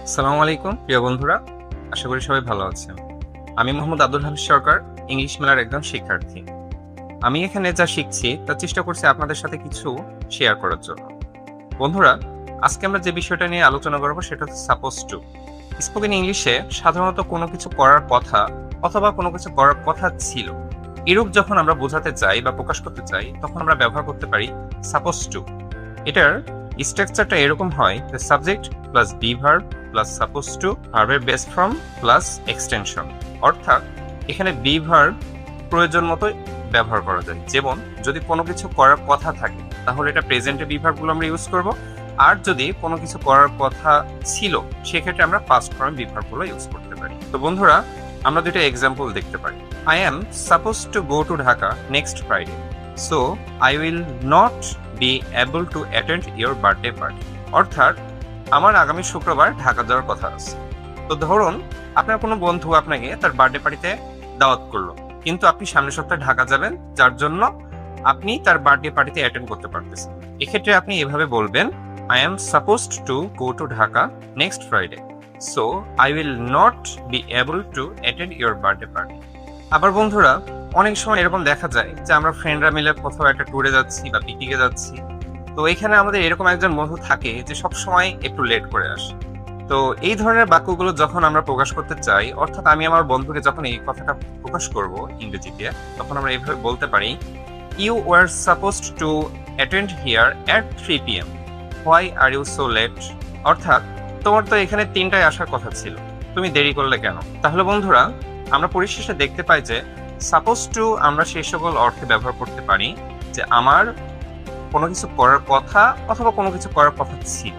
আসসালামু আলাইকুম প্রিয় বন্ধুরা, আশা করি সবাই ভালো আছেন। আমি মোহাম্মদ আব্দুল হাফিজ সরকার, ইংলিশ মেলার একজন শিক্ষার্থী। আমি এখানে যা শিখছি তার চেষ্টা করছি আপনাদের সাথে কিছু শেয়ার করার জন্য। বন্ধুরা, আজকে আমরা যে বিষয়টা নিয়ে আলোচনা করব সেটা হচ্ছে সাপোজ টু। স্পোকেন ইংলিশে সাধারণত কোনো কিছু করার কথা অথবা কোনো কিছু করার কথা ছিল, এরূপ যখন আমরা বোঝাতে চাই বা প্রকাশ করতে চাই তখন আমরা ব্যবহার করতে পারি সাপোজ টু। এটার স্ট্রাকচারটা এরকম হয় যে subject plus be verb plus suppose two, ভার্বের বেস ফর্ম প্লাস এক্সটেনশন। অর্থাৎ এখানে বি ভার্ব প্রয়োজন মতো ব্যবহার করা যায়। যেমন যদি কোনো কিছু করার কথা থাকে তাহলে এটা প্রেজেন্টে বি ভার্বগুলো আমরা ইউজ করব, আর যদি কোনো কিছু করার কথা ছিল সেক্ষেত্রে আমরা পাস্ট ফর্মে বি ভার্বগুলো ইউজ করতে পারি। তো বন্ধুরা, আমরা দুটো এক্সাম্পল দেখতে পারি। I am suppose to go to Dhaka next Friday, so I will not be able to attend your birthday party. অর্থাৎ আমার আগামী শুক্রবার ঢাকা যাওয়ার কথা আছে। তো ধরুন আপনার কোনো বন্ধু আপনাকে তার বার্থডে পার্টিতে দাওয়াত করলো, কিন্তু আপনি সামনের সপ্তাহে ঢাকা যাবেন, যার জন্য আপনি তার বার্থডে পার্টিতে অ্যাটেন্ড করতে পারতেছেন। এক্ষেত্রে আপনি এভাবে বলবেন, I am supposed to go to Dhaka next Friday, so I will not be able to attend your birthday party. আবার বন্ধুরা, অনেক সময় এরকম দেখা যায় যে আমরা ফ্রেন্ডরা মিলে কোথাও একটা ট্যুরে যাচ্ছি বা পিকনিকে যাচ্ছি, তো এখানে আমাদের এরকম একজন বন্ধু থাকে যে সব সময় একটু লেট করে আসে। তো এই ধরনের বাক্যগুলো যখন আমরা প্রকাশ করতে চাই, অর্থাৎ আমি আমার বন্ধুকে যখন এই কথাটা প্রকাশ করব ইংরেজিতে, তখন আমরা এইভাবে বলতে পারি, you were supposed to attend here at 3 PM, why are you so late? অর্থাৎ তোমার তো এখানে 3টায় আসার কথা ছিল, তুমি দেরি করলে কেন? তাহলে বন্ধুরা, আমরা পরিশেষে দেখতে পাই যে সাপোজ টু আমরা সেই সকল অর্থে ব্যবহার করতে পারি যে আমার কোনো কিছু করার কথা অথবা কোনো কিছু করার কথা ছিল।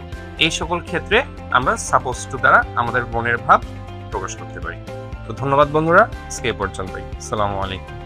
এই সকল ক্ষেত্রে আমরা সাপোজ টু দ্বারা আমাদের মনের ভাব প্রকাশ করতে পারি। তো ধন্যবাদ বন্ধুরা, আজকে এ পর্যন্তই। আসসালামু আলাইকুম।